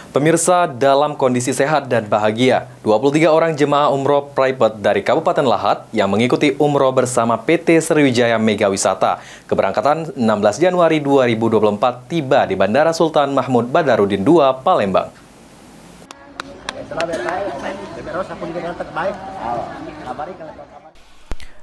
Pemirsa, dalam kondisi sehat dan bahagia, 23 orang jemaah umroh private dari Kabupaten Lahat yang mengikuti umroh bersama PT Sriwijaya Mega Wisata keberangkatan 16 Januari 2024 tiba di Bandara Sultan Mahmud Badarudin II, Palembang.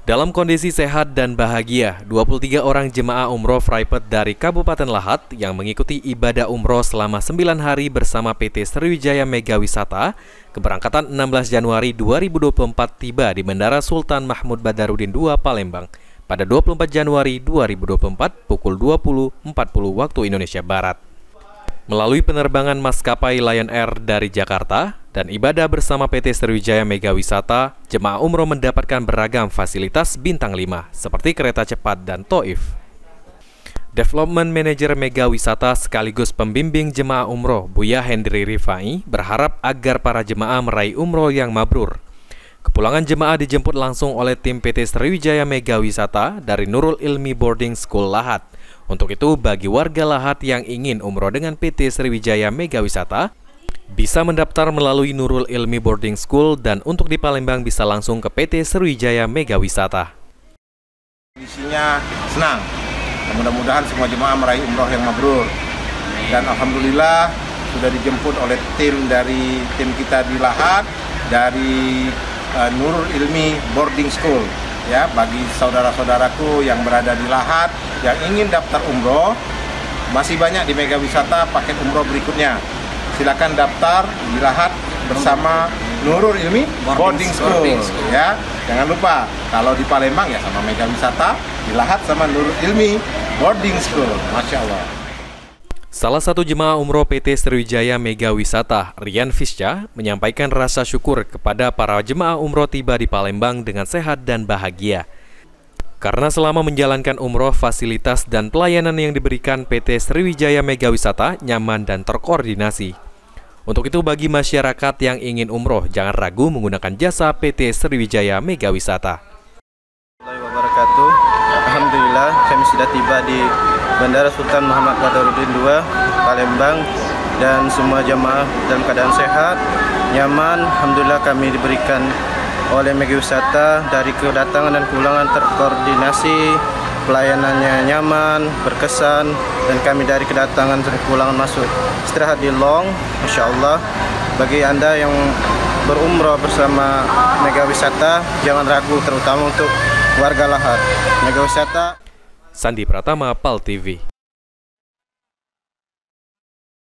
Dalam kondisi sehat dan bahagia, 23 orang jemaah umroh private dari Kabupaten Lahat yang mengikuti ibadah umroh selama 9 hari bersama PT Sriwijaya Mega Wisata keberangkatan 16 Januari 2024 tiba di Bandara Sultan Mahmud Badarudin II, Palembang pada 24 Januari 2024 pukul 20.40 waktu Indonesia Barat. Melalui penerbangan maskapai Lion Air dari Jakarta dan ibadah bersama PT Sriwijaya Mega Wisata, jemaah umroh mendapatkan beragam fasilitas bintang 5 seperti kereta cepat dan Toif. Development Manager Mega Wisata sekaligus pembimbing jemaah umroh Buya Hendri Rifai berharap agar para jemaah meraih umroh yang mabrur. Kepulangan jemaah dijemput langsung oleh tim PT Sriwijaya Mega Wisata dari Nurul Ilmi Boarding School Lahat. Untuk itu, bagi warga Lahat yang ingin umroh dengan PT Sriwijaya Mega Wisata, bisa mendaftar melalui Nurul Ilmi Boarding School dan untuk di Palembang bisa langsung ke PT Sriwijaya Mega Wisata. Kondisinya senang, mudah-mudahan semua jemaah meraih umroh yang mabrur. Dan alhamdulillah sudah dijemput oleh tim dari tim kita di Lahat, dari Nurul Ilmi Boarding School. Ya, bagi saudara-saudaraku yang berada di Lahat yang ingin daftar umroh, masih banyak di Mega Wisata paket umroh berikutnya. Silakan daftar di Lahat bersama Nurul Ilmi Boarding School. Ya, jangan lupa kalau di Palembang ya sama Mega Wisata, di Lahat sama Nurul Ilmi Boarding School. Masya Allah. Salah satu jemaah umroh PT Sriwijaya Mega Wisata, Rian Fisca, menyampaikan rasa syukur kepada para jemaah umroh tiba di Palembang dengan sehat dan bahagia. Karena selama menjalankan umroh, fasilitas dan pelayanan yang diberikan PT Sriwijaya Mega Wisata nyaman dan terkoordinasi. Untuk itu, bagi masyarakat yang ingin umroh, jangan ragu menggunakan jasa PT Sriwijaya Mega Wisata. Alhamdulillah, kami sudah tiba di Bandara Sultan Mahmud Badarudin II, Palembang, dan semua jamaah dalam keadaan sehat, nyaman. Alhamdulillah kami diberikan oleh Mega Wisata dari kedatangan dan pulangan terkoordinasi, pelayanannya nyaman, berkesan, dan kami dari kedatangan dan pulangan masuk istirahat di Long. Masya Allah, bagi Anda yang berumroh bersama Mega Wisata, jangan ragu, terutama untuk warga Lahat. Mega Wisata. Sandi Pratama, PAL TV.